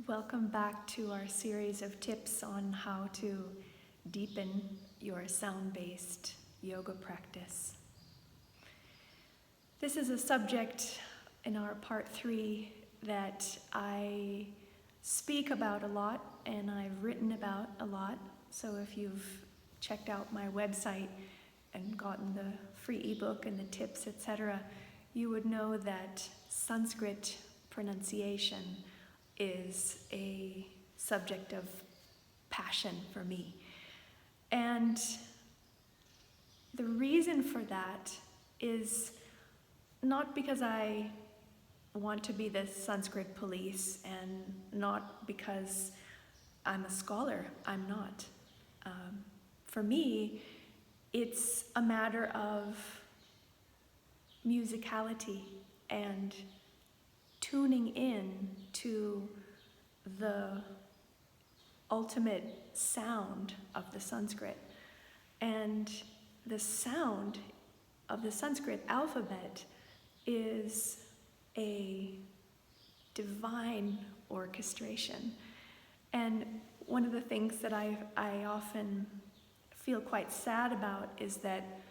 Welcome back to our series of tips on how to deepen your sound-based yoga practice. This is a subject in our part 3 that I speak about a lot and I've written about a lot. So if you've checked out my website and gotten the free ebook and the tips, etc., you would know that Sanskrit pronunciation is a subject of passion for me. And the reason for that is not because I want to be the Sanskrit police and not because I'm a scholar. I'm not. For me, it's a matter of musicality and tuning in to the ultimate sound of the Sanskrit. And the sound of the Sanskrit alphabet is a divine orchestration. And one of the things that I often feel quite sad about is that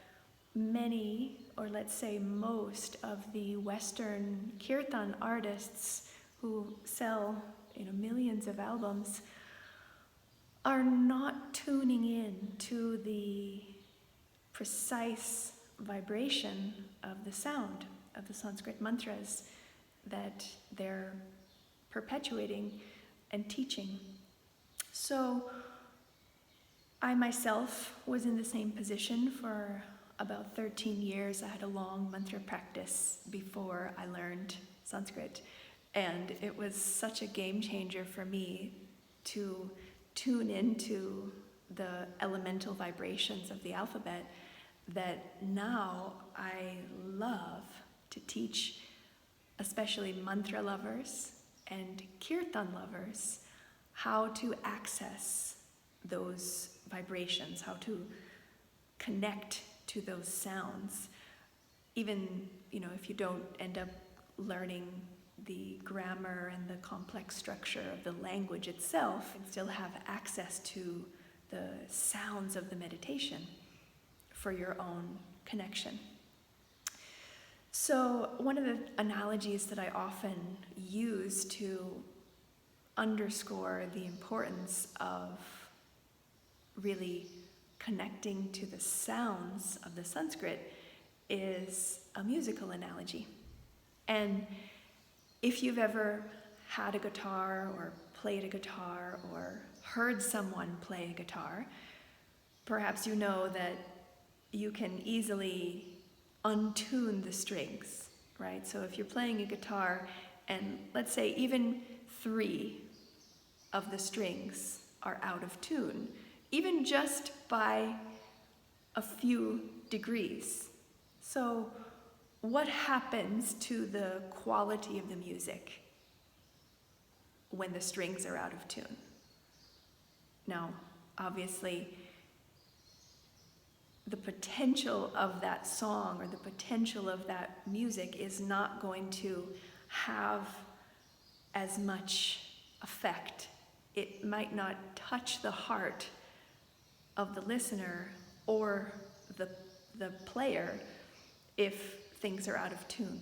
many, or let's say most, of the Western kirtan artists who sell millions of albums are not tuning in to the precise vibration of the sound of the Sanskrit mantras that they're perpetuating and teaching. So I myself was in the same position for about 13 years. I had a long mantra practice before I learned Sanskrit, and it was such a game changer for me to tune into the elemental vibrations of the alphabet that now I love to teach, especially mantra lovers and kirtan lovers, how to access those vibrations, how to connect to those sounds. Even, if you don't end up learning the grammar and the complex structure of the language itself, and still have access to the sounds of the meditation for your own connection. So one of the analogies that I often use to underscore the importance of really connecting to the sounds of the Sanskrit is a musical analogy. And if you've ever had a guitar or played a guitar or heard someone play a guitar, perhaps you know that you can easily untune the strings, right? So if you're playing a guitar and let's say even 3 of the strings are out of tune, even just by a few degrees. So what happens to the quality of the music when the strings are out of tune? Now, obviously, the potential of that song or the potential of that music is not going to have as much effect. It might not touch the heart of the listener or the player if things are out of tune.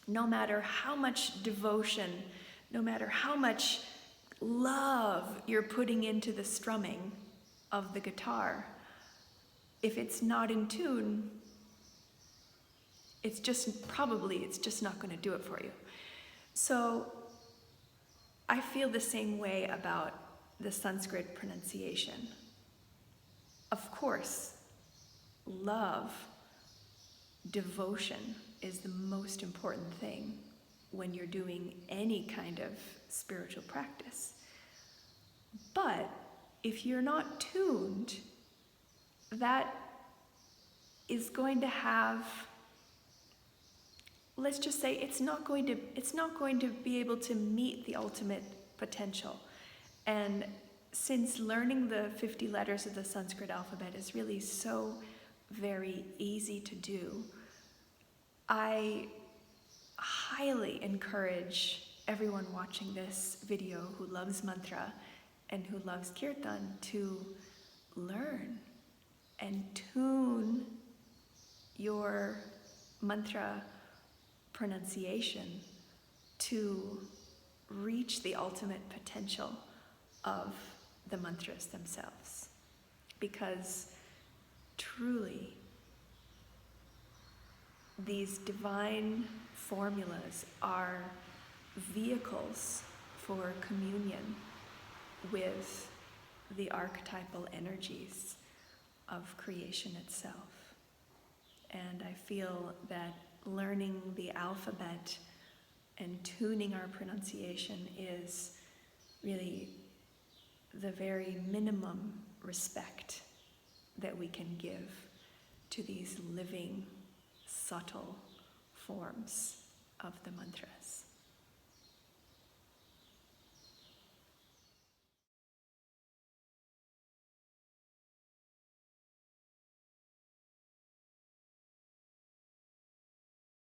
No matter how much devotion, no matter how much love you're putting into the strumming of the guitar, if it's not in tune, it's just not going to do it for you. So I feel the same way about the Sanskrit pronunciation. Of course, love, devotion is the most important thing when you're doing any kind of spiritual practice. But if you're not tuned, that is going to have, let's just say, it's not going to be able to meet the ultimate potential. And since learning the 50 letters of the Sanskrit alphabet is really so very easy to do, I highly encourage everyone watching this video who loves mantra and who loves kirtan to learn and tune your mantra pronunciation to reach the ultimate potential of the mantras themselves. Because truly, these divine formulas are vehicles for communion with the archetypal energies of creation itself. And I feel that learning the alphabet and tuning our pronunciation is really the very minimum respect that we can give to these living, subtle forms of the mantras.